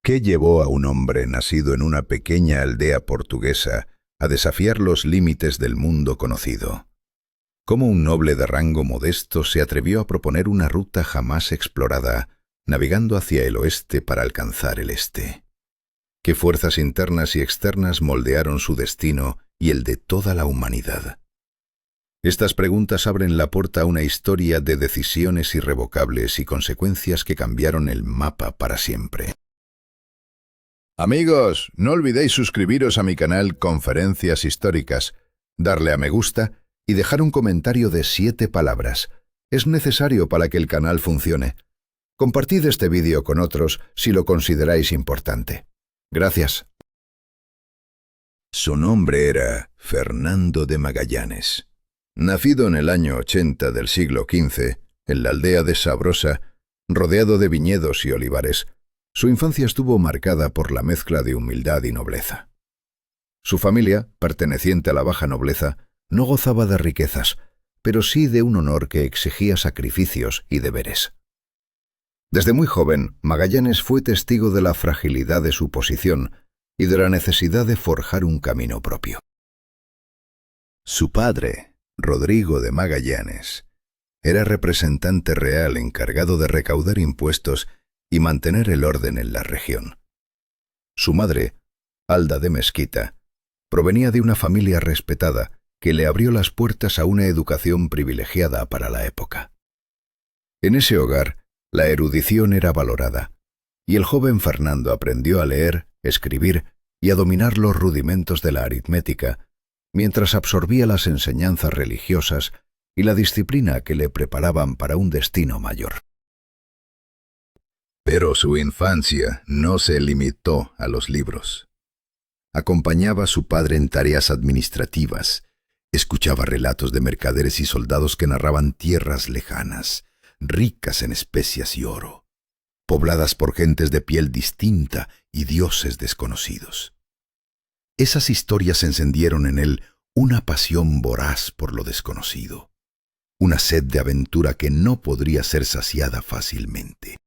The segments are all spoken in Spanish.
¿Qué llevó a un hombre nacido en una pequeña aldea portuguesa a desafiar los límites del mundo conocido? ¿Cómo un noble de rango modesto se atrevió a proponer una ruta jamás explorada, navegando hacia el oeste para alcanzar el este? ¿Qué fuerzas internas y externas moldearon su destino y el de toda la humanidad? Estas preguntas abren la puerta a una historia de decisiones irrevocables y consecuencias que cambiaron el mapa para siempre. Amigos, no olvidéis suscribiros a mi canal Conferencias Históricas, darle a me gusta y dejar un comentario de 7 palabras. Es necesario para que el canal funcione. Compartid este vídeo con otros si lo consideráis importante. Gracias. Su nombre era Fernando de Magallanes. Nacido en el año 80 del siglo XV, en la aldea de Sabrosa, rodeado de viñedos y olivares, su infancia estuvo marcada por la mezcla de humildad y nobleza. Su familia, perteneciente a la baja nobleza, no gozaba de riquezas, pero sí de un honor que exigía sacrificios y deberes. Desde muy joven, Magallanes fue testigo de la fragilidad de su posición y de la necesidad de forjar un camino propio. Su padre, Rodrigo de Magallanes, era representante real encargado de recaudar impuestos y mantener el orden en la región. Su madre, Alda de Mesquita, provenía de una familia respetada que le abrió las puertas a una educación privilegiada para la época. En ese hogar, la erudición era valorada, y el joven Fernando aprendió a leer, escribir y a dominar los rudimentos de la aritmética, mientras absorbía las enseñanzas religiosas y la disciplina que le preparaban para un destino mayor. Pero su infancia no se limitó a los libros. Acompañaba a su padre en tareas administrativas, escuchaba relatos de mercaderes y soldados que narraban tierras lejanas, ricas en especias y oro, pobladas por gentes de piel distinta y dioses desconocidos. Esas historias encendieron en él una pasión voraz por lo desconocido, una sed de aventura que no podría ser saciada fácilmente.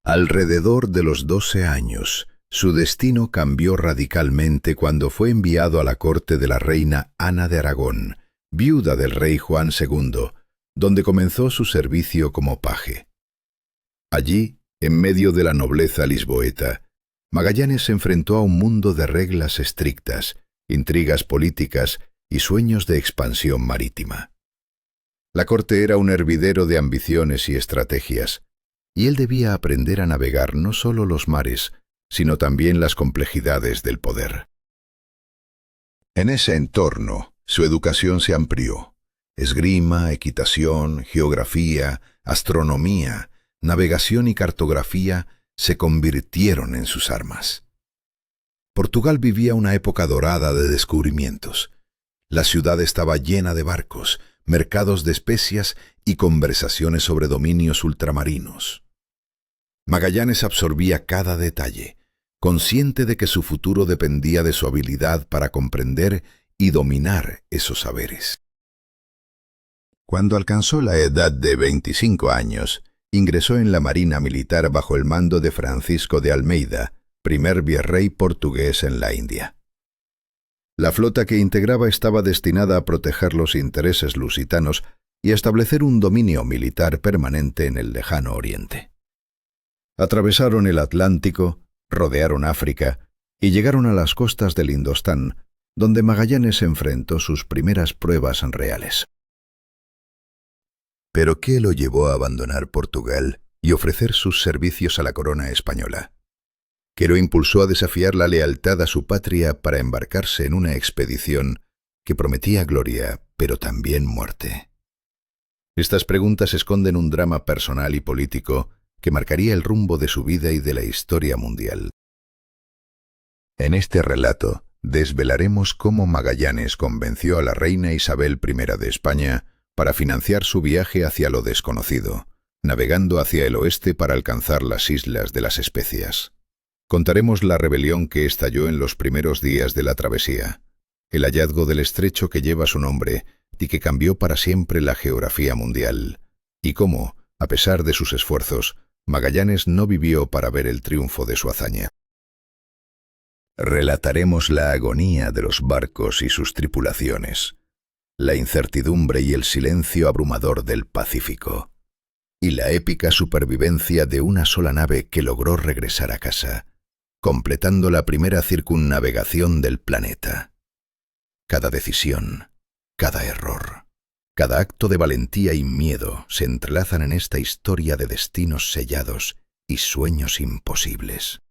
Alrededor de los 12 años, su destino cambió radicalmente cuando fue enviado a la corte de la reina Ana de Aragón, viuda del rey Juan II, donde comenzó su servicio como paje. Allí, en medio de la nobleza lisboeta, Magallanes se enfrentó a un mundo de reglas estrictas, intrigas políticas y sueños de expansión marítima. La corte era un hervidero de ambiciones y estrategias, y él debía aprender a navegar no solo los mares, sino también las complejidades del poder. En ese entorno, su educación se amplió. Esgrima, equitación, geografía, astronomía, navegación y cartografía se convirtieron en sus armas. Portugal vivía una época dorada de descubrimientos. La ciudad estaba llena de barcos, mercados de especias y conversaciones sobre dominios ultramarinos. Magallanes absorbía cada detalle, consciente de que su futuro dependía de su habilidad para comprender y dominar esos saberes. Cuando alcanzó la edad de 25 años, ingresó en la Marina Militar bajo el mando de Francisco de Almeida, primer virrey portugués en la India. La flota que integraba estaba destinada a proteger los intereses lusitanos y a establecer un dominio militar permanente en el lejano oriente. Atravesaron el Atlántico, rodearon África y llegaron a las costas del Indostán, donde Magallanes enfrentó sus primeras pruebas reales. ¿Pero qué lo llevó a abandonar Portugal y ofrecer sus servicios a la corona española? ¿Qué lo impulsó a desafiar la lealtad a su patria para embarcarse en una expedición que prometía gloria, pero también muerte? Estas preguntas esconden un drama personal y político que marcaría el rumbo de su vida y de la historia mundial. En este relato, desvelaremos cómo Magallanes convenció a la reina Isabel I de España para financiar su viaje hacia lo desconocido, navegando hacia el oeste para alcanzar las Islas de las Especias. Contaremos la rebelión que estalló en los primeros días de la travesía, el hallazgo del estrecho que lleva su nombre y que cambió para siempre la geografía mundial, y cómo, a pesar de sus esfuerzos, Magallanes no vivió para ver el triunfo de su hazaña. Relataremos la agonía de los barcos y sus tripulaciones, la incertidumbre y el silencio abrumador del Pacífico, y la épica supervivencia de una sola nave que logró regresar a casa, completando la primera circunnavegación del planeta. Cada decisión, cada error, cada acto de valentía y miedo se entrelazan en esta historia de destinos sellados y sueños imposibles.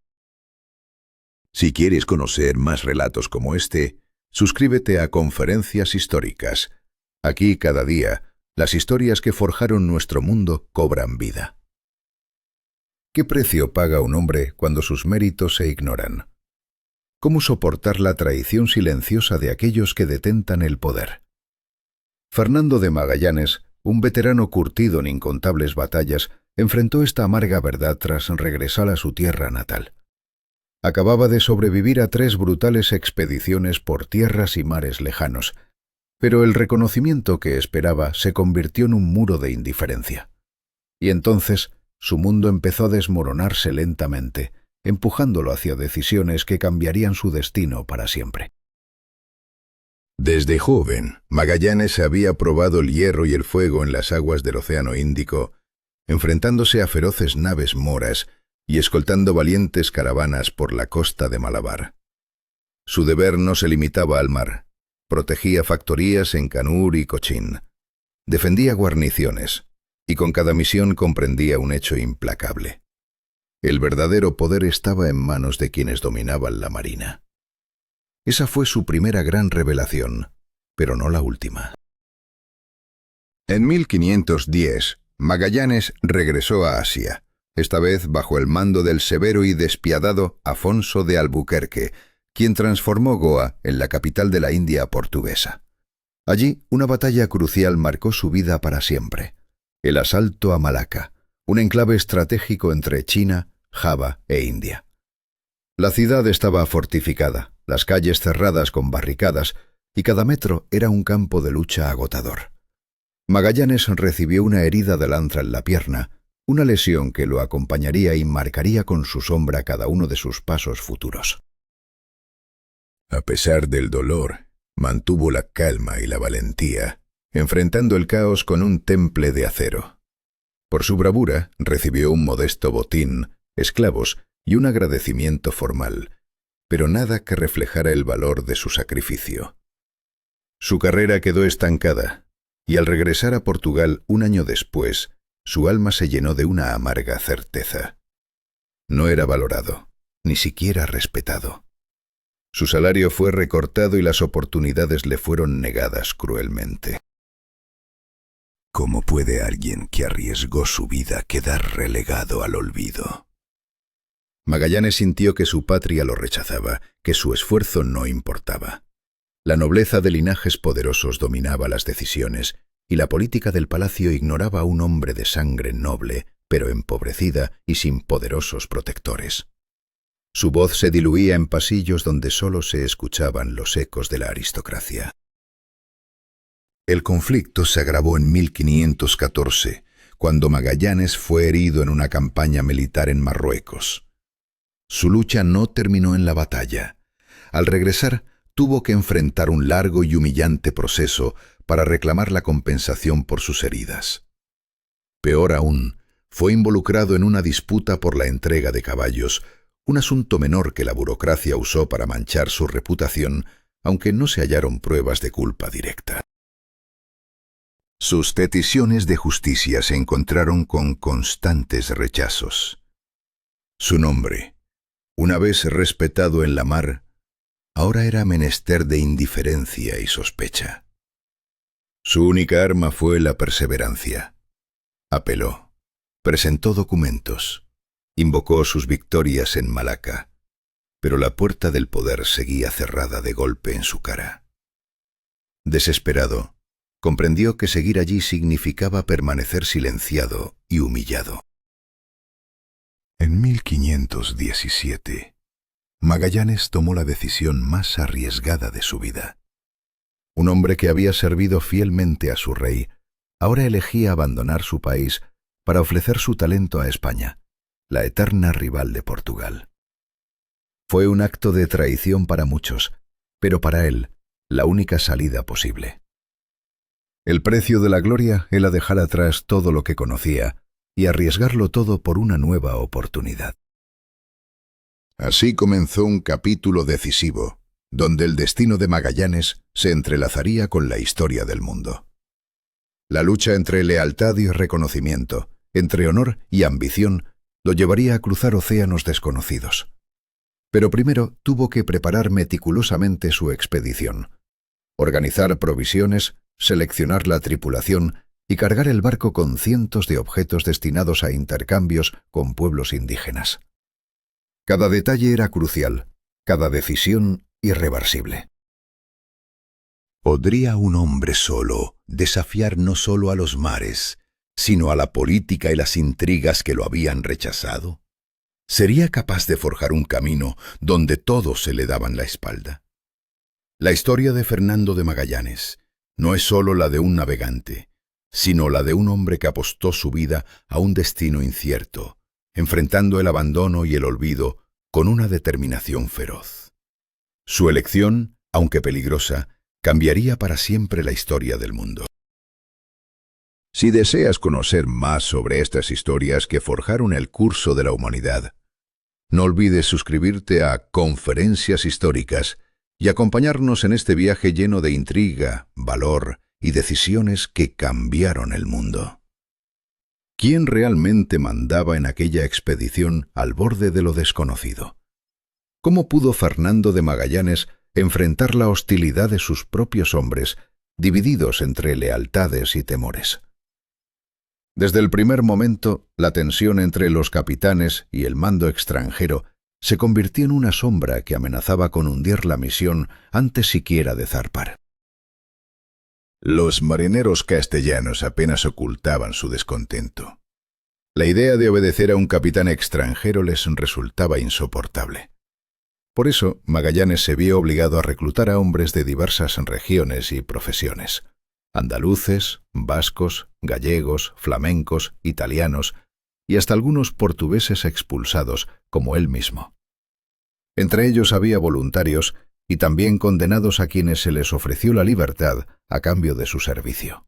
Si quieres conocer más relatos como este, suscríbete a Conferencias Históricas. Aquí cada día, las historias que forjaron nuestro mundo cobran vida. ¿Qué precio paga un hombre cuando sus méritos se ignoran? ¿Cómo soportar la traición silenciosa de aquellos que detentan el poder? Fernando de Magallanes, un veterano curtido en incontables batallas, enfrentó esta amarga verdad tras regresar a su tierra natal. Acababa de sobrevivir a 3 brutales expediciones por tierras y mares lejanos, pero el reconocimiento que esperaba se convirtió en un muro de indiferencia. Y entonces su mundo empezó a desmoronarse lentamente, empujándolo hacia decisiones que cambiarían su destino para siempre. Desde joven, Magallanes había probado el hierro y el fuego en las aguas del Océano Índico, enfrentándose a feroces naves moras y escoltando valientes caravanas por la costa de Malabar. Su deber no se limitaba al mar. Protegía factorías en Canur y Cochín. Defendía guarniciones, y con cada misión comprendía un hecho implacable. El verdadero poder estaba en manos de quienes dominaban la marina. Esa fue su primera gran revelación, pero no la última. En 1510, Magallanes regresó a Asia, esta vez bajo el mando del severo y despiadado Afonso de Albuquerque, quien transformó Goa en la capital de la India portuguesa. Allí, una batalla crucial marcó su vida para siempre: el asalto a Malaca, un enclave estratégico entre China, Java e India. La ciudad estaba fortificada, las calles cerradas con barricadas, y cada metro era un campo de lucha agotador. Magallanes recibió una herida de lanza en la pierna, una lesión que lo acompañaría y marcaría con su sombra cada uno de sus pasos futuros. A pesar del dolor, mantuvo la calma y la valentía, enfrentando el caos con un temple de acero. Por su bravura, recibió un modesto botín, esclavos y un agradecimiento formal, pero nada que reflejara el valor de su sacrificio. Su carrera quedó estancada, y al regresar a Portugal un año después, su alma se llenó de una amarga certeza. No era valorado, ni siquiera respetado. Su salario fue recortado y las oportunidades le fueron negadas cruelmente. ¿Cómo puede alguien que arriesgó su vida quedar relegado al olvido? Magallanes sintió que su patria lo rechazaba, que su esfuerzo no importaba. La nobleza de linajes poderosos dominaba las decisiones, y la política del palacio ignoraba a un hombre de sangre noble, pero empobrecida y sin poderosos protectores. Su voz se diluía en pasillos donde solo se escuchaban los ecos de la aristocracia. El conflicto se agravó en 1514, cuando Magallanes fue herido en una campaña militar en Marruecos. Su lucha no terminó en la batalla. Al regresar, tuvo que enfrentar un largo y humillante proceso para reclamar la compensación por sus heridas. Peor aún, fue involucrado en una disputa por la entrega de caballos, un asunto menor que la burocracia usó para manchar su reputación, aunque no se hallaron pruebas de culpa directa. Sus peticiones de justicia se encontraron con constantes rechazos. Su nombre, una vez respetado en la mar, ahora era menester de indiferencia y sospecha. Su única arma fue la perseverancia. Apeló, presentó documentos, invocó sus victorias en Malaca, pero la puerta del poder seguía cerrada de golpe en su cara. Desesperado, comprendió que seguir allí significaba permanecer silenciado y humillado. En 1517, Magallanes tomó la decisión más arriesgada de su vida. Un hombre que había servido fielmente a su rey, ahora elegía abandonar su país para ofrecer su talento a España, la eterna rival de Portugal. Fue un acto de traición para muchos, pero para él, la única salida posible. El precio de la gloria era dejar atrás todo lo que conocía y arriesgarlo todo por una nueva oportunidad. Así comenzó un capítulo decisivo, donde el destino de Magallanes se entrelazaría con la historia del mundo. La lucha entre lealtad y reconocimiento, entre honor y ambición, lo llevaría a cruzar océanos desconocidos. Pero primero tuvo que preparar meticulosamente su expedición, organizar provisiones, seleccionar la tripulación y cargar el barco con cientos de objetos destinados a intercambios con pueblos indígenas. Cada detalle era crucial, cada decisión irreversible. ¿Podría un hombre solo desafiar no solo a los mares, sino a la política y las intrigas que lo habían rechazado? ¿Sería capaz de forjar un camino donde todos se le daban la espalda? La historia de Fernando de Magallanes no es solo la de un navegante, sino la de un hombre que apostó su vida a un destino incierto, enfrentando el abandono y el olvido con una determinación feroz. Su elección, aunque peligrosa, cambiaría para siempre la historia del mundo. Si deseas conocer más sobre estas historias que forjaron el curso de la humanidad, no olvides suscribirte a Conferencias Históricas y acompañarnos en este viaje lleno de intriga, valor y decisiones que cambiaron el mundo. ¿Quién realmente mandaba en aquella expedición al borde de lo desconocido? ¿Cómo pudo Fernando de Magallanes enfrentar la hostilidad de sus propios hombres, divididos entre lealtades y temores? Desde el primer momento, la tensión entre los capitanes y el mando extranjero se convirtió en una sombra que amenazaba con hundir la misión antes siquiera de zarpar. Los marineros castellanos apenas ocultaban su descontento. La idea de obedecer a un capitán extranjero les resultaba insoportable. Por eso, Magallanes se vio obligado a reclutar a hombres de diversas regiones y profesiones: andaluces, vascos, gallegos, flamencos, italianos y hasta algunos portugueses expulsados, como él mismo. Entre ellos había voluntarios y también condenados a quienes se les ofreció la libertad a cambio de su servicio.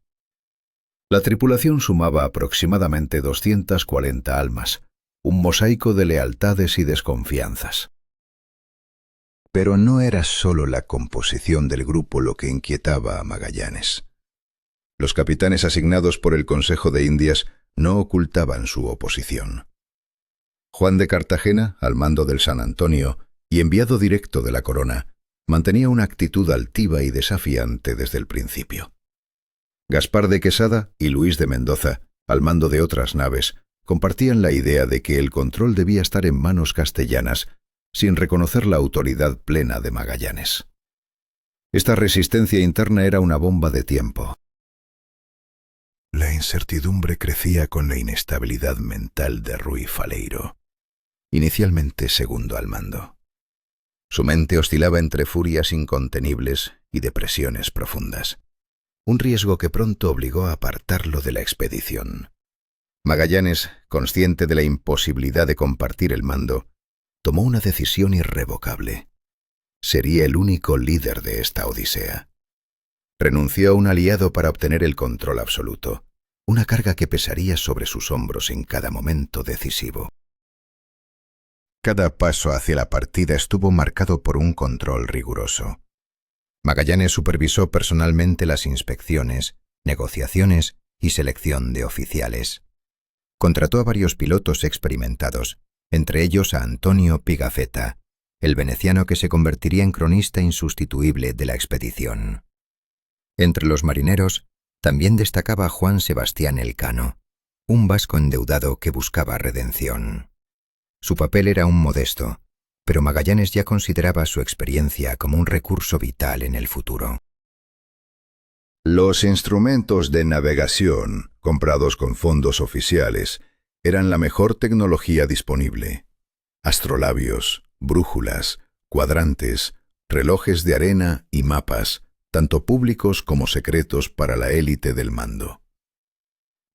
La tripulación sumaba aproximadamente 240 almas, un mosaico de lealtades y desconfianzas. Pero no era solo la composición del grupo lo que inquietaba a Magallanes. Los capitanes asignados por el Consejo de Indias no ocultaban su oposición. Juan de Cartagena, al mando del San Antonio y enviado directo de la corona, mantenía una actitud altiva y desafiante desde el principio. Gaspar de Quesada y Luis de Mendoza, al mando de otras naves, compartían la idea de que el control debía estar en manos castellanas, sin reconocer la autoridad plena de Magallanes. Esta resistencia interna era una bomba de tiempo. La incertidumbre crecía con la inestabilidad mental de Rui Faleiro, inicialmente segundo al mando. Su mente oscilaba entre furias incontenibles y depresiones profundas, un riesgo que pronto obligó a apartarlo de la expedición. Magallanes, consciente de la imposibilidad de compartir el mando, tomó una decisión irrevocable. Sería el único líder de esta odisea. Renunció a un aliado para obtener el control absoluto, una carga que pesaría sobre sus hombros en cada momento decisivo. Cada paso hacia la partida estuvo marcado por un control riguroso. Magallanes supervisó personalmente las inspecciones, negociaciones y selección de oficiales. Contrató a varios pilotos experimentados, entre ellos a Antonio Pigafetta, el veneciano que se convertiría en cronista insustituible de la expedición. Entre los marineros también destacaba Juan Sebastián Elcano, un vasco endeudado que buscaba redención. Su papel era aún modesto, pero Magallanes ya consideraba su experiencia como un recurso vital en el futuro. Los instrumentos de navegación, comprados con fondos oficiales, eran la mejor tecnología disponible. Astrolabios, brújulas, cuadrantes, relojes de arena y mapas, tanto públicos como secretos para la élite del mando.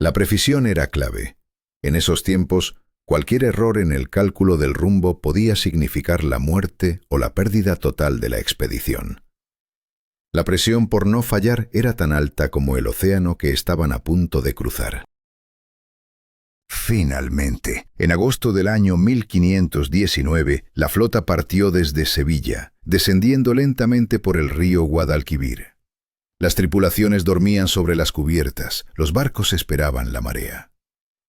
La precisión era clave. En esos tiempos, Cualquier error en el cálculo del rumbo podía significar la muerte o la pérdida total de la expedición. La presión por no fallar era tan alta como el océano que estaban a punto de cruzar. Finalmente, en agosto del año 1519, la flota partió desde Sevilla, descendiendo lentamente por el río Guadalquivir. Las tripulaciones dormían sobre las cubiertas, los barcos esperaban la marea.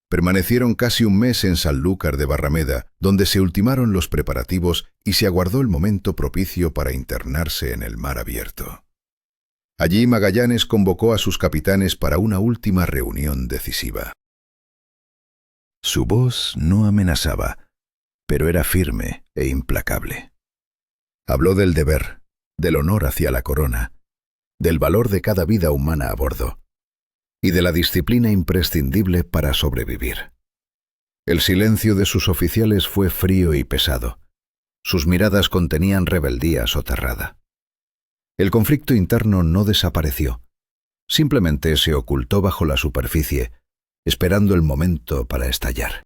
Permanecieron casi un mes en Sanlúcar de Barrameda, donde se ultimaron los preparativos y se aguardó el momento propicio para internarse en el mar abierto. Allí Magallanes convocó a sus capitanes para una última reunión decisiva. Su voz no amenazaba, pero era firme e implacable. Habló del deber, del honor hacia la corona, del valor de cada vida humana a bordo, y de la disciplina imprescindible para sobrevivir. El silencio de sus oficiales fue frío y pesado. Sus miradas contenían rebeldía soterrada. El conflicto interno no desapareció. Simplemente se ocultó bajo la superficie, esperando el momento para estallar.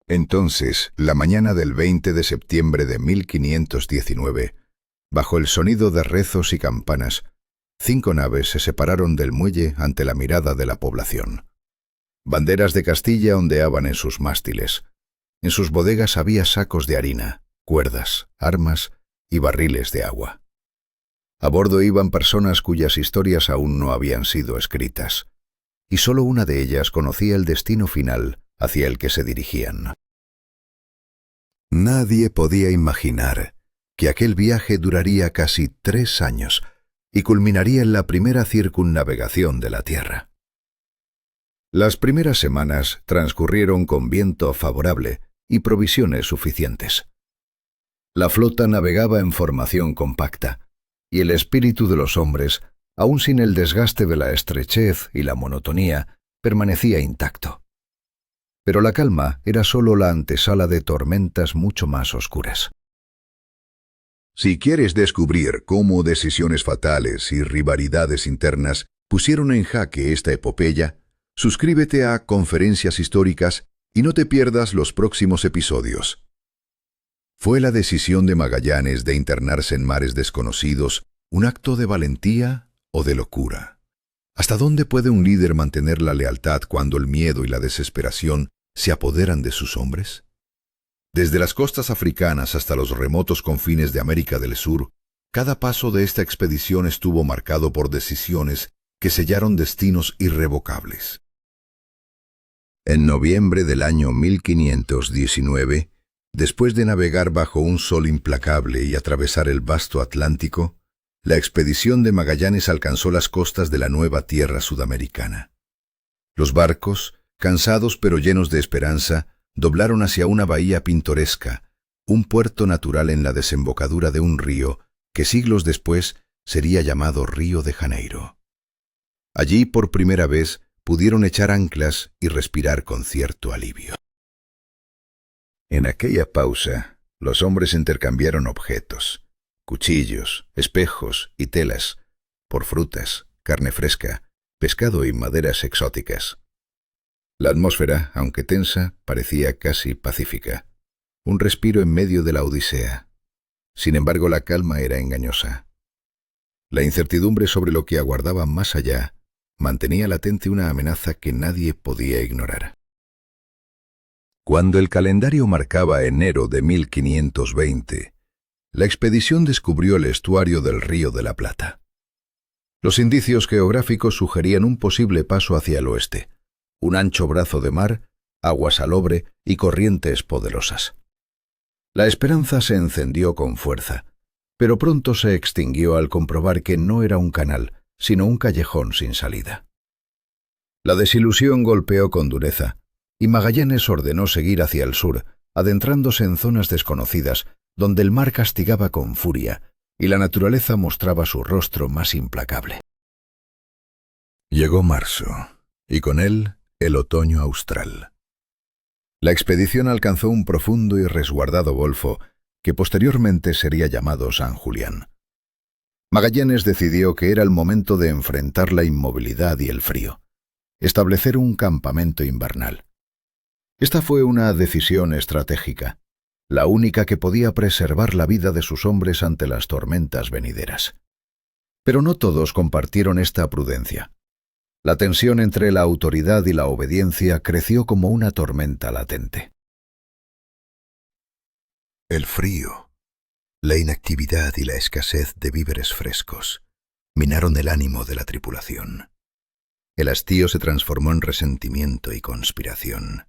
Entonces, la mañana del 20 de septiembre de 1519, bajo el sonido de rezos y campanas, 5 naves se separaron del muelle ante la mirada de la población. Banderas de Castilla ondeaban en sus mástiles. En sus bodegas había sacos de harina, cuerdas, armas y barriles de agua. A bordo iban personas cuyas historias aún no habían sido escritas, y solo una de ellas conocía el destino final hacia el que se dirigían. Nadie podía imaginar que aquel viaje duraría casi 3 años y culminaría en la primera circunnavegación de la Tierra. Las primeras semanas transcurrieron con viento favorable y provisiones suficientes. La flota navegaba en formación compacta, y el espíritu de los hombres, aun sin el desgaste de la estrechez y la monotonía, permanecía intacto. Pero la calma era solo la antesala de tormentas mucho más oscuras. Si quieres descubrir cómo decisiones fatales y rivalidades internas pusieron en jaque esta epopeya, suscríbete a Conferencias Históricas y no te pierdas los próximos episodios. ¿Fue la decisión de Magallanes de internarse en mares desconocidos un acto de valentía o de locura? ¿Hasta dónde puede un líder mantener la lealtad cuando el miedo y la desesperación se apoderan de sus hombres? Desde las costas africanas hasta los remotos confines de América del Sur, cada paso de esta expedición estuvo marcado por decisiones que sellaron destinos irrevocables. En noviembre del año 1519, después de navegar bajo un sol implacable y atravesar el vasto Atlántico, la expedición de Magallanes alcanzó las costas de la nueva tierra sudamericana. Los barcos, cansados pero llenos de esperanza, doblaron hacia una bahía pintoresca, un puerto natural en la desembocadura de un río que siglos después sería llamado Río de Janeiro. Allí, por primera vez, pudieron echar anclas y respirar con cierto alivio. En aquella pausa, los hombres intercambiaron objetos, cuchillos, espejos y telas, por frutas, carne fresca, pescado y maderas exóticas. La atmósfera, aunque tensa, parecía casi pacífica, un respiro en medio de la odisea. Sin embargo, la calma era engañosa. La incertidumbre sobre lo que aguardaba más allá mantenía latente una amenaza que nadie podía ignorar. Cuando el calendario marcaba enero de 1520, la expedición descubrió el estuario del Río de la Plata. Los indicios geográficos sugerían un posible paso hacia el oeste, un ancho brazo de mar, agua salobre y corrientes poderosas. La esperanza se encendió con fuerza, pero pronto se extinguió al comprobar que no era un canal, sino un callejón sin salida. La desilusión golpeó con dureza, y Magallanes ordenó seguir hacia el sur, adentrándose en zonas desconocidas, donde el mar castigaba con furia, y la naturaleza mostraba su rostro más implacable. Llegó marzo, y con él el otoño austral. La expedición alcanzó un profundo y resguardado golfo que posteriormente sería llamado San Julián. Magallanes decidió que era el momento de enfrentar la inmovilidad y el frío, establecer un campamento invernal. Esta fue una decisión estratégica, la única que podía preservar la vida de sus hombres ante las tormentas venideras. Pero no todos compartieron esta prudencia. La tensión entre la autoridad y la obediencia creció como una tormenta latente. El frío, la inactividad y la escasez de víveres frescos minaron el ánimo de la tripulación. El hastío se transformó en resentimiento y conspiración.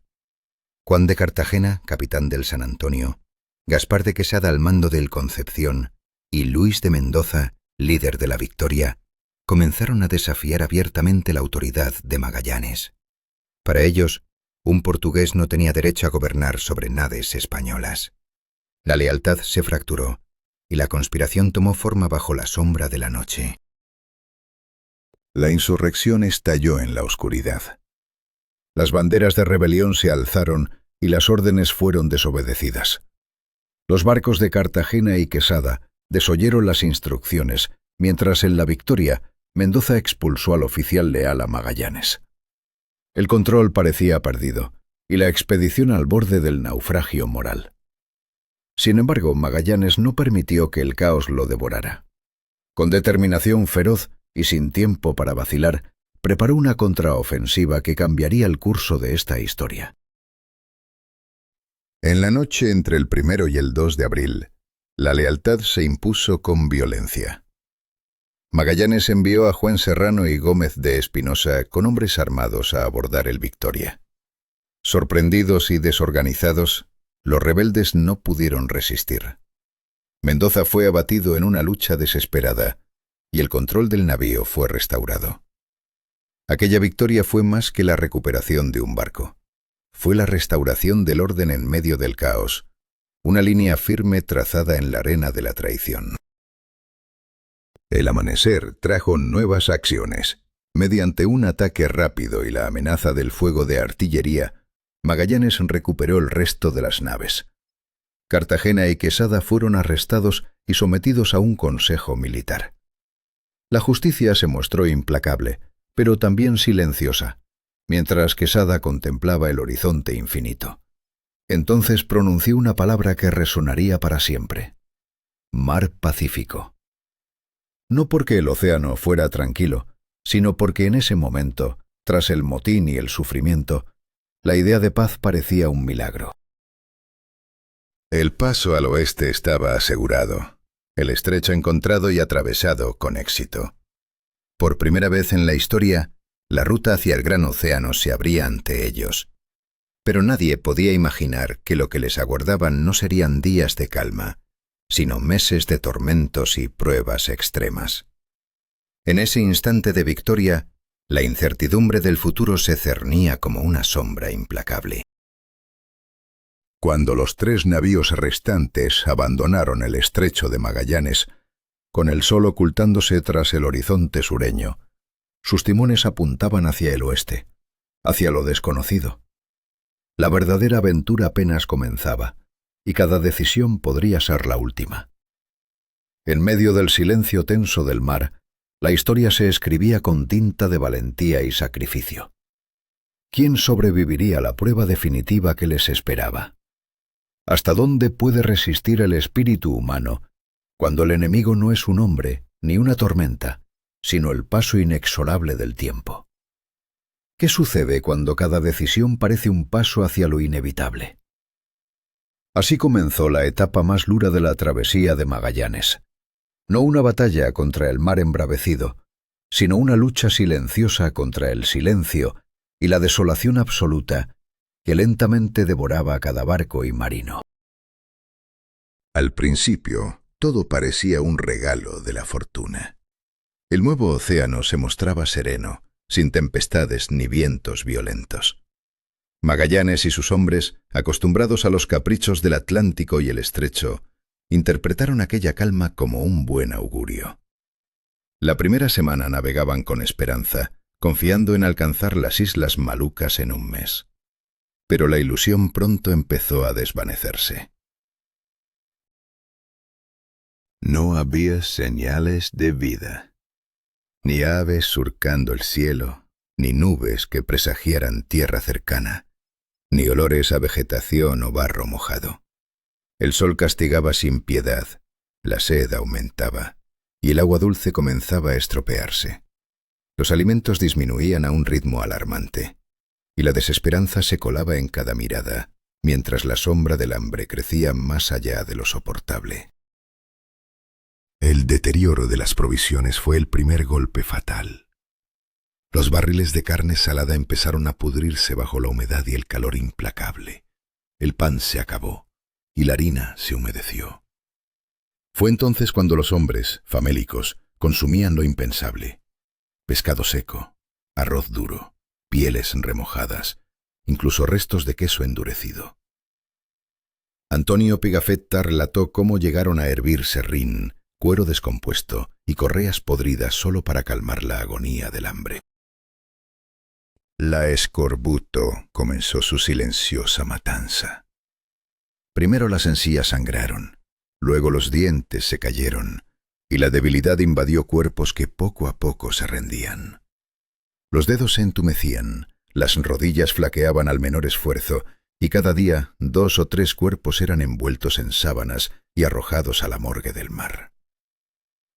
Juan de Cartagena, capitán del San Antonio, Gaspar de Quesada al mando del Concepción y Luis de Mendoza, líder de la Victoria, comenzaron a desafiar abiertamente la autoridad de Magallanes. Para ellos, un portugués no tenía derecho a gobernar sobre nades españolas. La lealtad se fracturó y la conspiración tomó forma bajo la sombra de la noche. La insurrección estalló en la oscuridad. Las banderas de rebelión se alzaron y las órdenes fueron desobedecidas. Los barcos de Cartagena y Quesada desoyeron las instrucciones, mientras en la Victoria, Mendoza expulsó al oficial leal a Magallanes. El control parecía perdido, y la expedición al borde del naufragio moral. Sin embargo, Magallanes no permitió que el caos lo devorara. Con determinación feroz y sin tiempo para vacilar, preparó una contraofensiva que cambiaría el curso de esta historia. En la noche entre el 1 y el 2 de abril, la lealtad se impuso con violencia. Magallanes envió a Juan Serrano y Gómez de Espinosa con hombres armados a abordar el Victoria. Sorprendidos y desorganizados, los rebeldes no pudieron resistir. Mendoza fue abatido en una lucha desesperada y el control del navío fue restaurado. Aquella victoria fue más que la recuperación de un barco. Fue la restauración del orden en medio del caos, una línea firme trazada en la arena de la traición. El amanecer trajo nuevas acciones. Mediante un ataque rápido y la amenaza del fuego de artillería, Magallanes recuperó el resto de las naves. Cartagena y Quesada fueron arrestados y sometidos a un consejo militar. La justicia se mostró implacable, pero también silenciosa, mientras Quesada contemplaba el horizonte infinito. Entonces pronunció una palabra que resonaría para siempre: Mar Pacífico. No porque el océano fuera tranquilo, sino porque en ese momento, tras el motín y el sufrimiento, la idea de paz parecía un milagro. El paso al oeste estaba asegurado, el estrecho encontrado y atravesado con éxito. Por primera vez en la historia, la ruta hacia el gran océano se abría ante ellos. Pero nadie podía imaginar que lo que les aguardaban no serían días de calma, sino meses de tormentos y pruebas extremas. En ese instante de victoria, la incertidumbre del futuro se cernía como una sombra implacable. Cuando los 3 navíos restantes abandonaron el estrecho de Magallanes, con el sol ocultándose tras el horizonte sureño, sus timones apuntaban hacia el oeste, hacia lo desconocido. La verdadera aventura apenas comenzaba, y cada decisión podría ser la última. En medio del silencio tenso del mar, la historia se escribía con tinta de valentía y sacrificio. ¿Quién sobreviviría a la prueba definitiva que les esperaba? ¿Hasta dónde puede resistir el espíritu humano cuando el enemigo no es un hombre ni una tormenta, sino el paso inexorable del tiempo? ¿Qué sucede cuando cada decisión parece un paso hacia lo inevitable? Así comenzó la etapa más dura de la travesía de Magallanes. No una batalla contra el mar embravecido, sino una lucha silenciosa contra el silencio y la desolación absoluta que lentamente devoraba a cada barco y marino. Al principio, todo parecía un regalo de la fortuna. El nuevo océano se mostraba sereno, sin tempestades ni vientos violentos. Magallanes y sus hombres, acostumbrados a los caprichos del Atlántico y el Estrecho, interpretaron aquella calma como un buen augurio. La primera semana navegaban con esperanza, confiando en alcanzar las Islas Malucas en un mes. Pero la ilusión pronto empezó a desvanecerse. No había señales de vida, ni aves surcando el cielo, ni nubes que presagiaran tierra cercana. ni olores a vegetación o barro mojado. El sol castigaba sin piedad, la sed aumentaba, y el agua dulce comenzaba a estropearse. Los alimentos disminuían a un ritmo alarmante, y la desesperanza se colaba en cada mirada, mientras la sombra del hambre crecía más allá de lo soportable. El deterioro de las provisiones fue el primer golpe fatal. Los barriles de carne salada empezaron a pudrirse bajo la humedad y el calor implacable. El pan se acabó, y la harina se humedeció. Fue entonces cuando los hombres, famélicos, consumían lo impensable: pescado seco, arroz duro, pieles remojadas, incluso restos de queso endurecido. Antonio Pigafetta relató cómo llegaron a hervir serrín, cuero descompuesto y correas podridas solo para calmar la agonía del hambre. La escorbuto comenzó su silenciosa matanza. Primero las encías sangraron, luego los dientes se cayeron, y la debilidad invadió cuerpos que poco a poco se rendían. Los dedos se entumecían, las rodillas flaqueaban al menor esfuerzo, y cada día 2 o 3 cuerpos eran envueltos en sábanas y arrojados a la morgue del mar.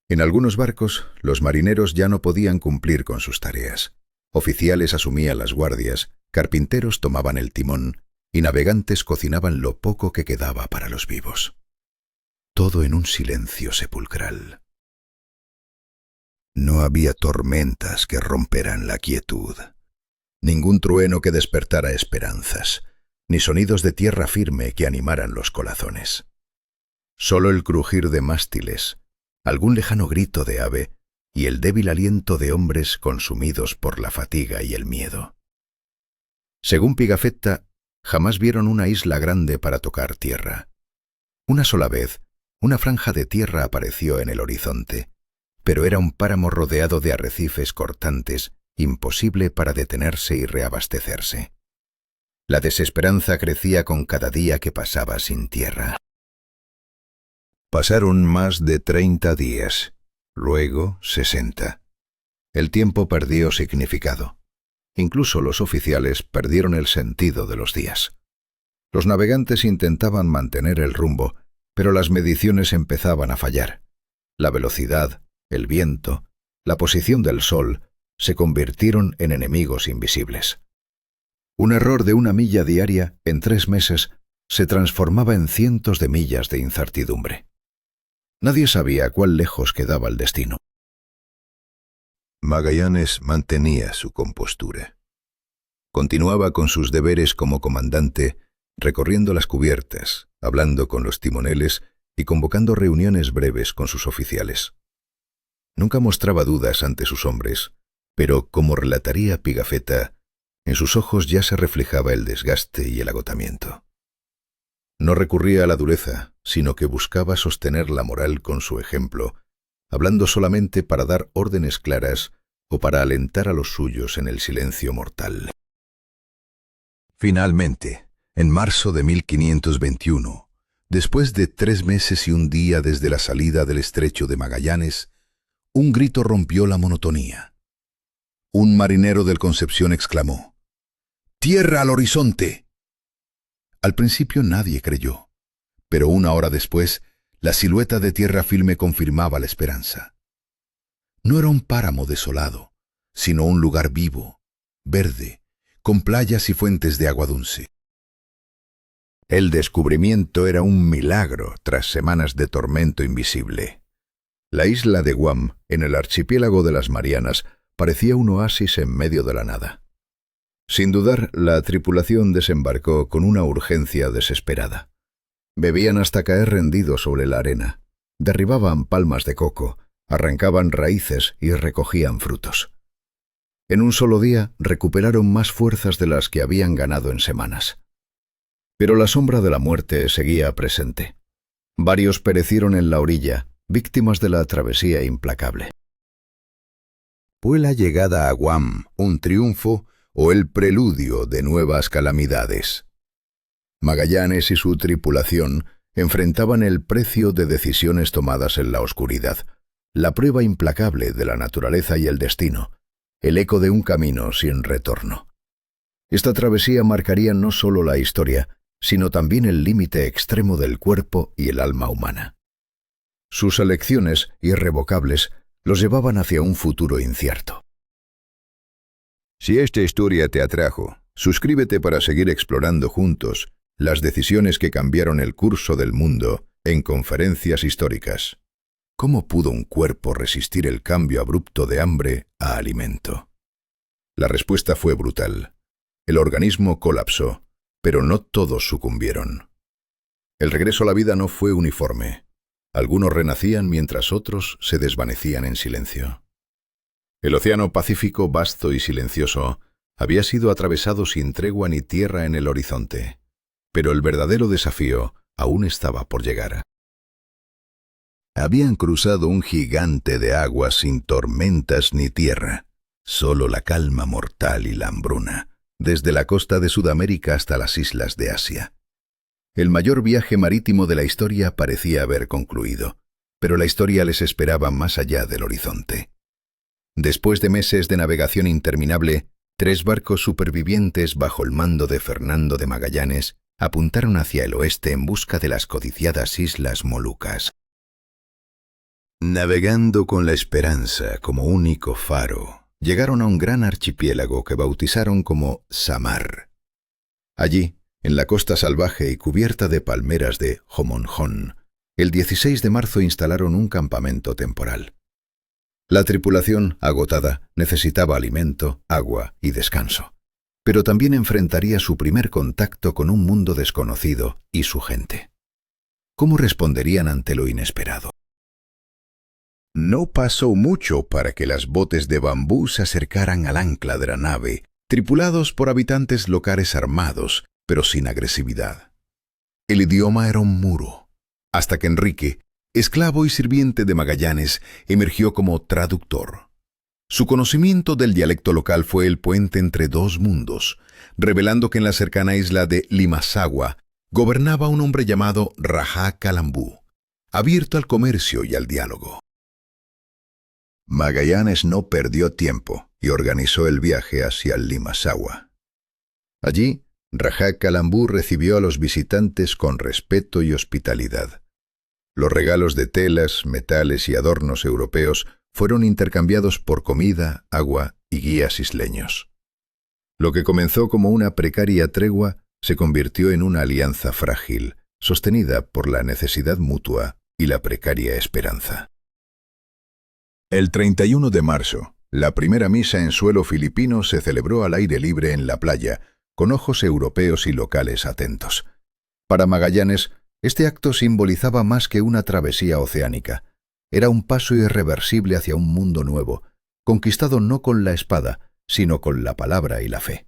En algunos barcos, los marineros ya no podían cumplir con sus tareas. Oficiales asumían las guardias, carpinteros tomaban el timón, y navegantes cocinaban lo poco que quedaba para los vivos. Todo en un silencio sepulcral. No había tormentas que romperan la quietud, ningún trueno que despertara esperanzas, ni sonidos de tierra firme que animaran los corazones. Solo el crujir de mástiles, algún lejano grito de ave y el débil aliento de hombres consumidos por la fatiga y el miedo. Según Pigafetta, jamás vieron una isla grande para tocar tierra. Una sola vez, una franja de tierra apareció en el horizonte, pero era un páramo rodeado de arrecifes cortantes, imposible para detenerse y reabastecerse. La desesperanza crecía con cada día que pasaba sin tierra. Pasaron más de 30 días, luego 60. El tiempo perdió significado. Incluso los oficiales perdieron el sentido de los días. Los navegantes intentaban mantener el rumbo, pero las mediciones empezaban a fallar. La velocidad, el viento, la posición del sol se convirtieron en enemigos invisibles. Un error de 1 milla diaria en 3 meses se transformaba en cientos de millas de incertidumbre. Nadie sabía cuán lejos quedaba el destino. Magallanes mantenía su compostura. Continuaba con sus deberes como comandante, recorriendo las cubiertas, hablando con los timoneles y convocando reuniones breves con sus oficiales. Nunca mostraba dudas ante sus hombres, pero, como relataría Pigafetta, en sus ojos ya se reflejaba el desgaste y el agotamiento. No recurría a la dureza, sino que buscaba sostener la moral con su ejemplo, hablando solamente para dar órdenes claras o para alentar a los suyos en el silencio mortal. Finalmente, en marzo de 1521, después de 3 meses y 1 día desde la salida del estrecho de Magallanes, un grito rompió la monotonía. Un marinero del Concepción exclamó: ¡Tierra al horizonte! Al principio nadie creyó, pero 1 hora después, la silueta de tierra firme confirmaba la esperanza. No era un páramo desolado, sino un lugar vivo, verde, con playas y fuentes de agua dulce. El descubrimiento era un milagro tras semanas de tormento invisible. La isla de Guam, en el archipiélago de las Marianas, parecía un oasis en medio de la nada. Sin dudar, la tripulación desembarcó con una urgencia desesperada. Bebían hasta caer rendidos sobre la arena, derribaban palmas de coco, arrancaban raíces y recogían frutos. En un solo día recuperaron más fuerzas de las que habían ganado en semanas. Pero la sombra de la muerte seguía presente. Varios perecieron en la orilla, víctimas de la travesía implacable. ¿Fue la llegada a Guam un triunfo o el preludio de nuevas calamidades? Magallanes y su tripulación enfrentaban el precio de decisiones tomadas en la oscuridad, la prueba implacable de la naturaleza y el destino, el eco de un camino sin retorno. Esta travesía marcaría no solo la historia, sino también el límite extremo del cuerpo y el alma humana. Sus elecciones, irrevocables, los llevaban hacia un futuro incierto. Si esta historia te atrajo, suscríbete para seguir explorando juntos las decisiones que cambiaron el curso del mundo en Conferencias Históricas. ¿Cómo pudo un cuerpo resistir el cambio abrupto de hambre a alimento? La respuesta fue brutal. El organismo colapsó, pero no todos sucumbieron. El regreso a la vida no fue uniforme. Algunos renacían mientras otros se desvanecían en silencio. El Océano Pacífico, vasto y silencioso, había sido atravesado sin tregua ni tierra en el horizonte, pero el verdadero desafío aún estaba por llegar. Habían cruzado un gigante de agua sin tormentas ni tierra, solo la calma mortal y la hambruna, desde la costa de Sudamérica hasta las islas de Asia. El mayor viaje marítimo de la historia parecía haber concluido, pero la historia les esperaba más allá del horizonte. Después de meses de navegación interminable, 3 barcos supervivientes bajo el mando de Fernando de Magallanes apuntaron hacia el oeste en busca de las codiciadas Islas Molucas. Navegando con la esperanza como único faro, llegaron a un gran archipiélago que bautizaron como Samar. Allí, en la costa salvaje y cubierta de palmeras de Jomonjón, el 16 de marzo instalaron un campamento temporal. La tripulación, agotada, necesitaba alimento, agua y descanso, pero también enfrentaría su primer contacto con un mundo desconocido y su gente. ¿Cómo responderían ante lo inesperado? No pasó mucho para que las botes de bambú se acercaran al ancla de la nave, tripulados por habitantes locales armados, pero sin agresividad. El idioma era un muro, hasta que Enrique, esclavo y sirviente de Magallanes, emergió como traductor. Su conocimiento del dialecto local fue el puente entre 2 mundos, revelando que en la cercana isla de Limassagua gobernaba un hombre llamado Rajá Calambú, abierto al comercio y al diálogo. Magallanes no perdió tiempo y organizó el viaje hacia Limassagua. Allí, Rajá Calambú recibió a los visitantes con respeto y hospitalidad. Los regalos de telas, metales y adornos europeos fueron intercambiados por comida, agua y guías isleños. Lo que comenzó como una precaria tregua se convirtió en una alianza frágil, sostenida por la necesidad mutua y la precaria esperanza. El 31 de marzo, la primera misa en suelo filipino se celebró al aire libre en la playa, con ojos europeos y locales atentos. Para Magallanes, este acto simbolizaba más que una travesía oceánica. Era un paso irreversible hacia un mundo nuevo, conquistado no con la espada, sino con la palabra y la fe.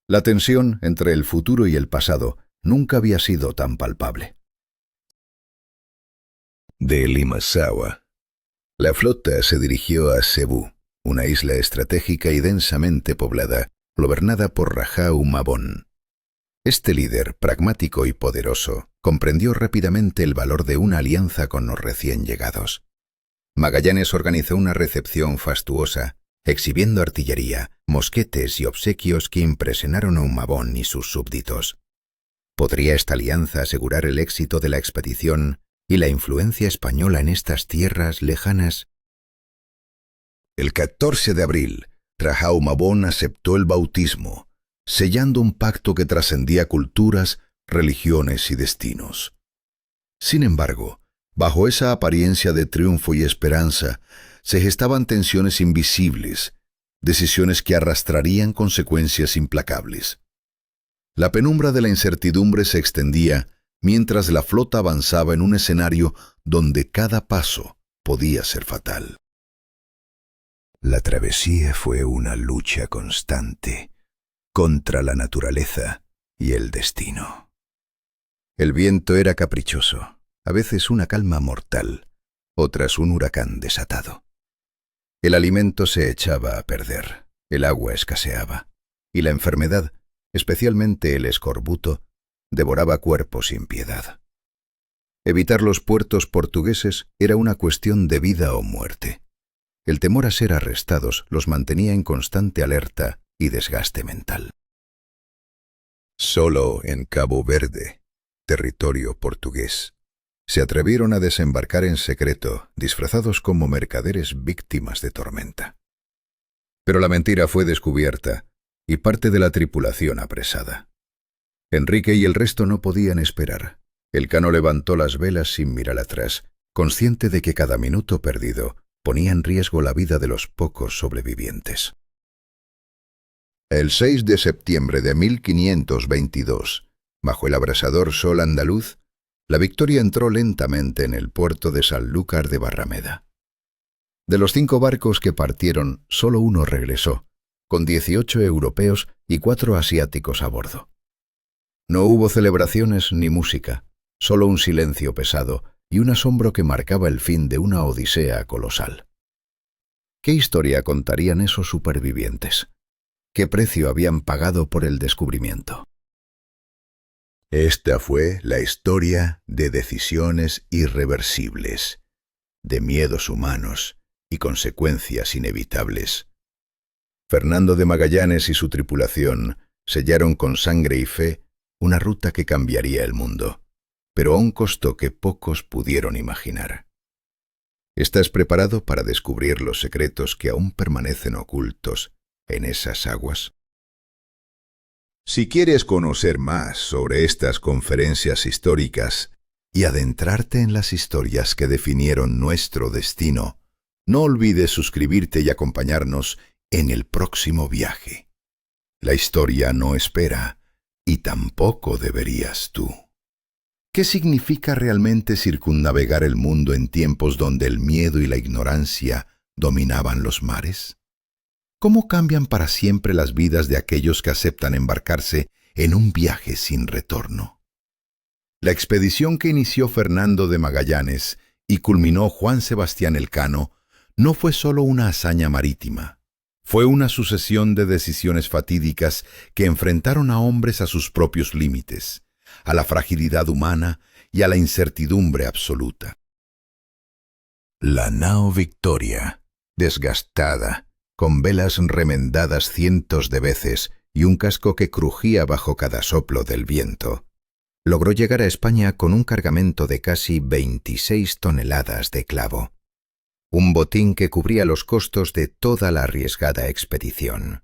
La tensión entre el futuro y el pasado nunca había sido tan palpable. De Limassagua, la flota se dirigió a Cebú, una isla estratégica y densamente poblada, gobernada por Rajá Humabón. Este líder, pragmático y poderoso, comprendió rápidamente el valor de una alianza con los recién llegados. Magallanes organizó una recepción fastuosa, exhibiendo artillería, mosquetes y obsequios que impresionaron a Humabón y sus súbditos. ¿Podría esta alianza asegurar el éxito de la expedición y la influencia española en estas tierras lejanas? El 14 de abril, Rajá Humabón aceptó el bautismo, sellando un pacto que trascendía culturas, religiones y destinos. Sin embargo, bajo esa apariencia de triunfo y esperanza, se gestaban tensiones invisibles, decisiones que arrastrarían consecuencias implacables. La penumbra de la incertidumbre se extendía mientras la flota avanzaba en un escenario donde cada paso podía ser fatal. La travesía fue una lucha constante contra la naturaleza y el destino. El viento era caprichoso, a veces una calma mortal, otras un huracán desatado. El alimento se echaba a perder, el agua escaseaba, y la enfermedad, especialmente el escorbuto, devoraba cuerpos sin piedad. Evitar los puertos portugueses era una cuestión de vida o muerte. El temor a ser arrestados los mantenía en constante alerta y desgaste mental. Solo en Cabo Verde, territorio portugués, se atrevieron a desembarcar en secreto, disfrazados como mercaderes víctimas de tormenta. Pero la mentira fue descubierta y parte de la tripulación apresada. Enrique y el resto no podían esperar. Elcano levantó las velas sin mirar atrás, consciente de que cada minuto perdido ponía en riesgo la vida de los pocos sobrevivientes. El 6 de septiembre de 1522, bajo el abrasador sol andaluz, la Victoria entró lentamente en el puerto de Sanlúcar de Barrameda. De los 5 barcos que partieron, solo uno regresó, con 18 europeos y 4 asiáticos a bordo. No hubo celebraciones ni música, solo un silencio pesado y un asombro que marcaba el fin de una odisea colosal. ¿Qué historia contarían esos supervivientes? ¿Qué precio habían pagado por el descubrimiento? Esta fue la historia de decisiones irreversibles, de miedos humanos y consecuencias inevitables. Fernando de Magallanes y su tripulación sellaron con sangre y fe una ruta que cambiaría el mundo, pero a un costo que pocos pudieron imaginar. ¿Estás preparado para descubrir los secretos que aún permanecen ocultos en esas aguas? Si quieres conocer más sobre estas conferencias históricas y adentrarte en las historias que definieron nuestro destino, no olvides suscribirte y acompañarnos en el próximo viaje. La historia no espera, y tampoco deberías tú. ¿Qué significa realmente circunnavegar el mundo en tiempos donde el miedo y la ignorancia dominaban los mares? ¿Cómo cambian para siempre las vidas de aquellos que aceptan embarcarse en un viaje sin retorno? La expedición que inició Fernando de Magallanes y culminó Juan Sebastián Elcano no fue solo una hazaña marítima. Fue una sucesión de decisiones fatídicas que enfrentaron a hombres a sus propios límites, a la fragilidad humana y a la incertidumbre absoluta. La nao Victoria, desgastada, con velas remendadas cientos de veces y un casco que crujía bajo cada soplo del viento, logró llegar a España con un cargamento de casi 26 toneladas de clavo. Un botín que cubría los costos de toda la arriesgada expedición.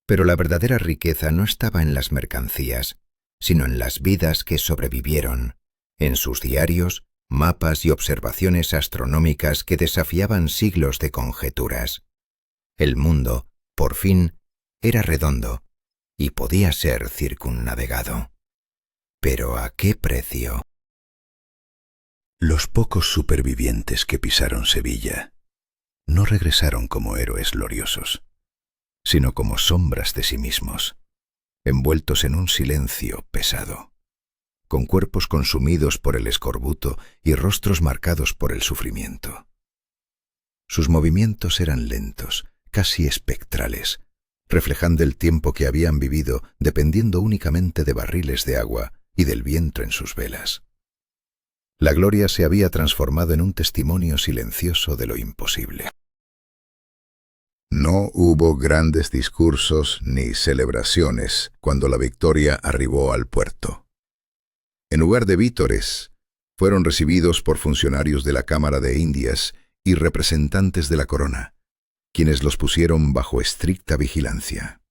Pero la verdadera riqueza no estaba en las mercancías, sino en las vidas que sobrevivieron, en sus diarios, mapas y observaciones astronómicas que desafiaban siglos de conjeturas. El mundo, por fin, era redondo y podía ser circunnavegado. ¿Pero a qué precio? Los pocos supervivientes que pisaron Sevilla no regresaron como héroes gloriosos, sino como sombras de sí mismos, envueltos en un silencio pesado, con cuerpos consumidos por el escorbuto y rostros marcados por el sufrimiento. Sus movimientos eran lentos, casi espectrales, reflejando el tiempo que habían vivido dependiendo únicamente de barriles de agua y del viento en sus velas. La gloria se había transformado en un testimonio silencioso de lo imposible. No hubo grandes discursos ni celebraciones cuando la Victoria arribó al puerto. En lugar de vítores, fueron recibidos por funcionarios de la Cámara de Indias y representantes de la corona, quienes los pusieron bajo estricta vigilancia.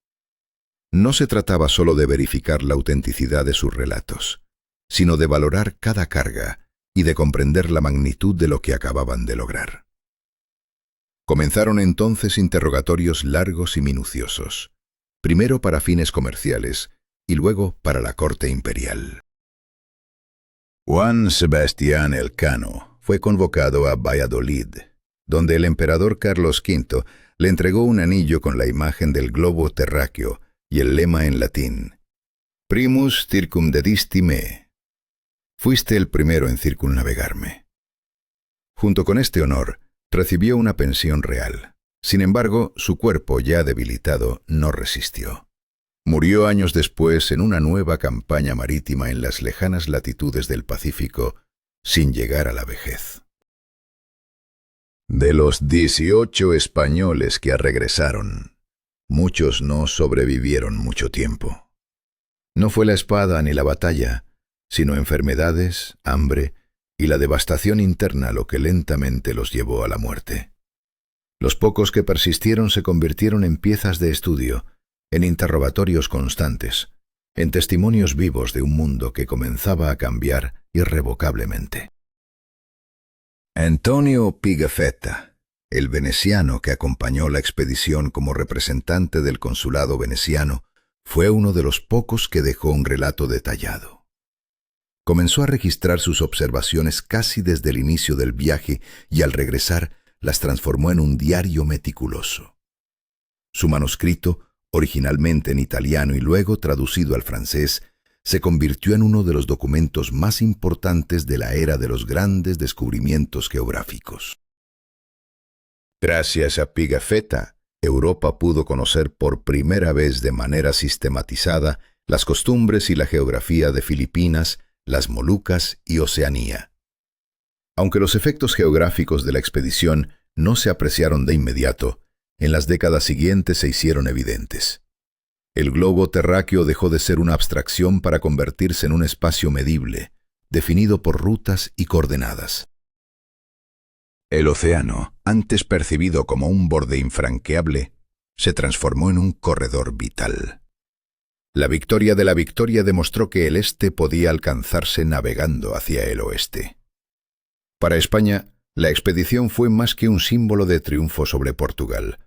No se trataba solo de verificar la autenticidad de sus relatos, sino de valorar cada carga y de comprender la magnitud de lo que acababan de lograr. Comenzaron entonces interrogatorios largos y minuciosos, primero para fines comerciales y luego para la corte imperial. Juan Sebastián Elcano fue convocado a Valladolid, donde el emperador Carlos V le entregó un anillo con la imagen del globo terráqueo y el lema en latín: Primus circumdedisti me. Fuiste el primero en circunnavegarme. Junto con este honor, recibió una pensión real. Sin embargo, su cuerpo ya debilitado no resistió. Murió años después en una nueva campaña marítima en las lejanas latitudes del Pacífico, sin llegar a la vejez. De los 18 españoles que regresaron, muchos no sobrevivieron mucho tiempo. No fue la espada ni la batalla, sino enfermedades, hambre y la devastación interna lo que lentamente los llevó a la muerte. Los pocos que persistieron se convirtieron en piezas de estudio, en interrogatorios constantes, en testimonios vivos de un mundo que comenzaba a cambiar irrevocablemente. Antonio Pigafetta, el veneciano que acompañó la expedición como representante del consulado veneciano, fue uno de los pocos que dejó un relato detallado. Comenzó a registrar sus observaciones casi desde el inicio del viaje y al regresar las transformó en un diario meticuloso. Su manuscrito, originalmente en italiano y luego traducido al francés, se convirtió en uno de los documentos más importantes de la era de los grandes descubrimientos geográficos. Gracias a Pigafetta, Europa pudo conocer por primera vez de manera sistematizada las costumbres y la geografía de Filipinas, las Molucas y Oceanía. Aunque los efectos geográficos de la expedición no se apreciaron de inmediato, en las décadas siguientes se hicieron evidentes. El globo terráqueo dejó de ser una abstracción para convertirse en un espacio medible, definido por rutas y coordenadas. El océano, antes percibido como un borde infranqueable, se transformó en un corredor vital. La victoria de la Victoria demostró que el este podía alcanzarse navegando hacia el oeste. Para España, la expedición fue más que un símbolo de triunfo sobre Portugal.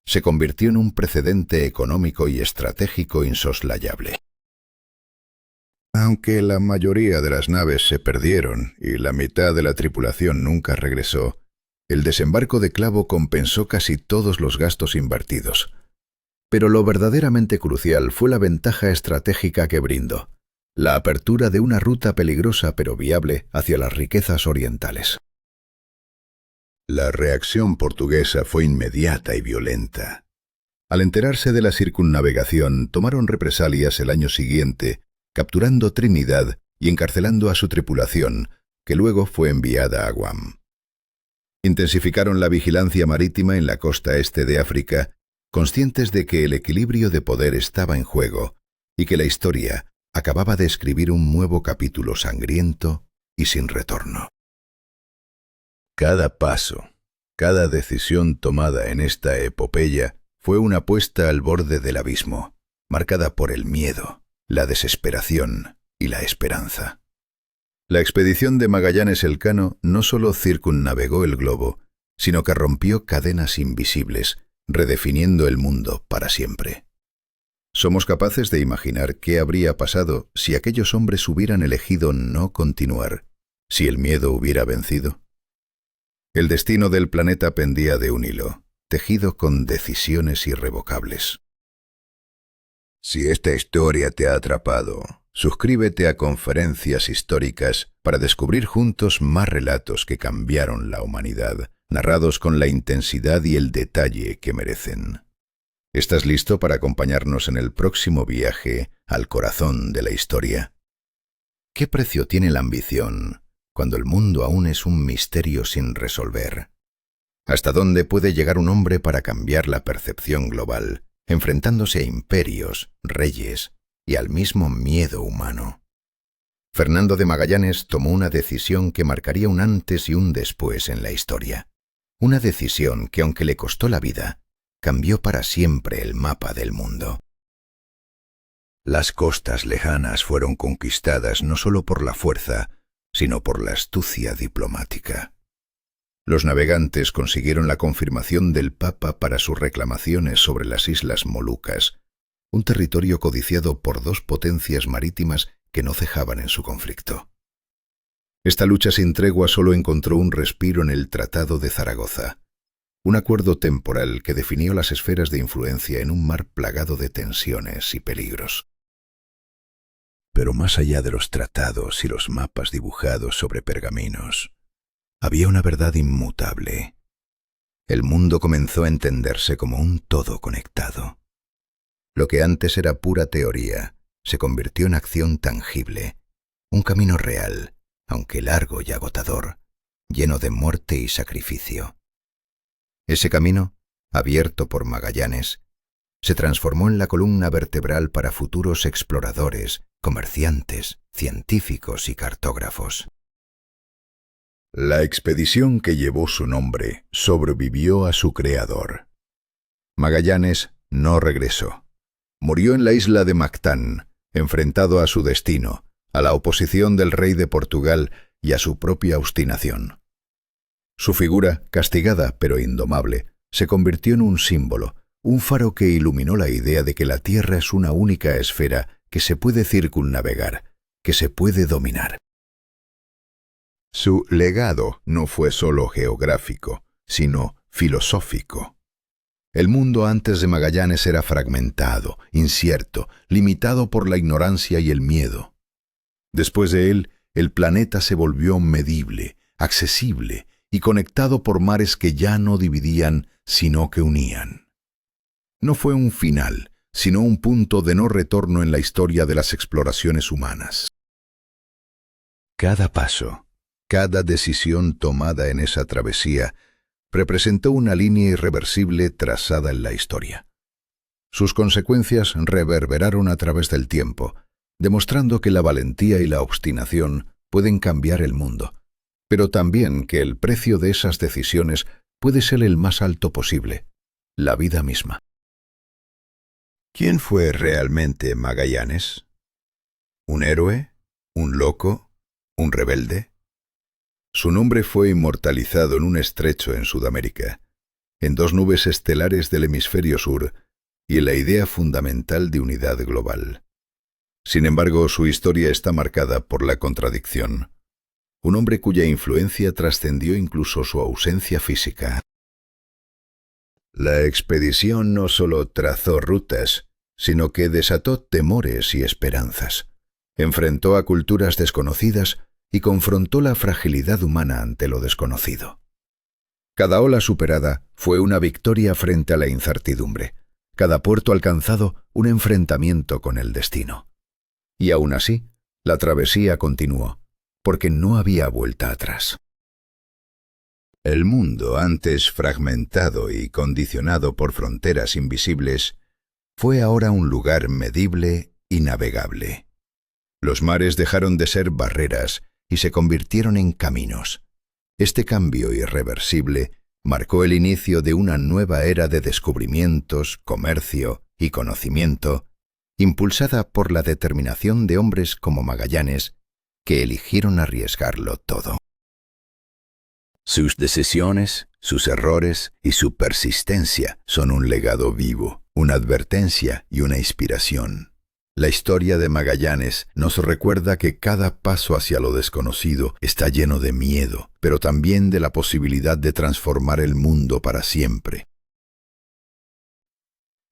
Se convirtió en un precedente económico y estratégico insoslayable. Aunque la mayoría de las naves se perdieron y la mitad de la tripulación nunca regresó, el desembarco de Clavo compensó casi todos los gastos invertidos. Pero lo verdaderamente crucial fue la ventaja estratégica que brindó, la apertura de una ruta peligrosa pero viable hacia las riquezas orientales. La reacción portuguesa fue inmediata y violenta. Al enterarse de la circunnavegación, tomaron represalias el año siguiente, capturando Trinidad y encarcelando a su tripulación, que luego fue enviada a Guam. Intensificaron la vigilancia marítima en la costa este de África, conscientes de que el equilibrio de poder estaba en juego y que la historia acababa de escribir un nuevo capítulo sangriento y sin retorno. Cada paso, cada decisión tomada en esta epopeya fue una apuesta al borde del abismo, marcada por el miedo, la desesperación y la esperanza. La expedición de Magallanes Elcano no solo circunnavegó el globo, sino que rompió cadenas invisibles, redefiniendo el mundo para siempre. ¿Somos capaces de imaginar qué habría pasado si aquellos hombres hubieran elegido no continuar, si el miedo hubiera vencido? El destino del planeta pendía de un hilo, tejido con decisiones irrevocables. Si esta historia te ha atrapado, suscríbete a Conferencias Históricas para descubrir juntos más relatos que cambiaron la humanidad, narrados con la intensidad y el detalle que merecen. ¿Estás listo para acompañarnos en el próximo viaje al corazón de la historia? ¿Qué precio tiene la ambición cuando el mundo aún es un misterio sin resolver? ¿Hasta dónde puede llegar un hombre para cambiar la percepción global, enfrentándose a imperios, reyes y al mismo miedo humano? Fernando de Magallanes tomó una decisión que marcaría un antes y un después en la historia. Una decisión que, aunque le costó la vida, cambió para siempre el mapa del mundo. Las costas lejanas fueron conquistadas no solo por la fuerza, sino por la astucia diplomática. Los navegantes consiguieron la confirmación del Papa para sus reclamaciones sobre las Islas Molucas, un territorio codiciado por dos potencias marítimas que no cejaban en su conflicto. Esta lucha sin tregua solo encontró un respiro en el Tratado de Zaragoza, un acuerdo temporal que definió las esferas de influencia en un mar plagado de tensiones y peligros. Pero más allá de los tratados y los mapas dibujados sobre pergaminos, había una verdad inmutable. El mundo comenzó a entenderse como un todo conectado. Lo que antes era pura teoría se convirtió en acción tangible, un camino real, aunque largo y agotador, lleno de muerte y sacrificio. Ese camino, abierto por Magallanes, se transformó en la columna vertebral para futuros exploradores, comerciantes, científicos y cartógrafos. La expedición que llevó su nombre sobrevivió a su creador. Magallanes no regresó. Murió en la isla de Mactán, enfrentado a su destino, a la oposición del rey de Portugal y a su propia obstinación. Su figura, castigada pero indomable, se convirtió en un símbolo, un faro que iluminó la idea de que la Tierra es una única esfera que se puede circunnavegar, que se puede dominar. Su legado no fue solo geográfico, sino filosófico. El mundo antes de Magallanes era fragmentado, incierto, limitado por la ignorancia y el miedo. Después de él, el planeta se volvió medible, accesible y conectado por mares que ya no dividían, sino que unían. No fue un final, sino un punto de no retorno en la historia de las exploraciones humanas. Cada paso, cada decisión tomada en esa travesía representó una línea irreversible trazada en la historia. Sus consecuencias reverberaron a través del tiempo, demostrando que la valentía y la obstinación pueden cambiar el mundo, pero también que el precio de esas decisiones puede ser el más alto posible, la vida misma. ¿Quién fue realmente Magallanes? ¿Un héroe? ¿Un loco? ¿Un rebelde? Su nombre fue inmortalizado en un estrecho en Sudamérica, en dos nubes estelares del hemisferio sur y en la idea fundamental de unidad global. Sin embargo, su historia está marcada por la contradicción. Un hombre cuya influencia trascendió incluso su ausencia física. La expedición no solo trazó rutas, sino que desató temores y esperanzas. Enfrentó a culturas desconocidas y confrontó la fragilidad humana ante lo desconocido. Cada ola superada fue una victoria frente a la incertidumbre, cada puerto alcanzado un enfrentamiento con el destino. Y aún así, la travesía continuó, porque no había vuelta atrás. El mundo, antes fragmentado y condicionado por fronteras invisibles, fue ahora un lugar medible y navegable. Los mares dejaron de ser barreras y se convirtieron en caminos. Este cambio irreversible marcó el inicio de una nueva era de descubrimientos, comercio y conocimiento, impulsada por la determinación de hombres como Magallanes, que eligieron arriesgarlo todo. Sus decisiones, sus errores y su persistencia son un legado vivo, una advertencia y una inspiración. La historia de Magallanes nos recuerda que cada paso hacia lo desconocido está lleno de miedo, pero también de la posibilidad de transformar el mundo para siempre.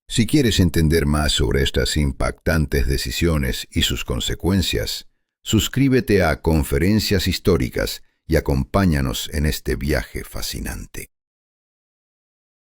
Si quieres entender más sobre estas impactantes decisiones y sus consecuencias, suscríbete a Conferencias Históricas y acompáñanos en este viaje fascinante.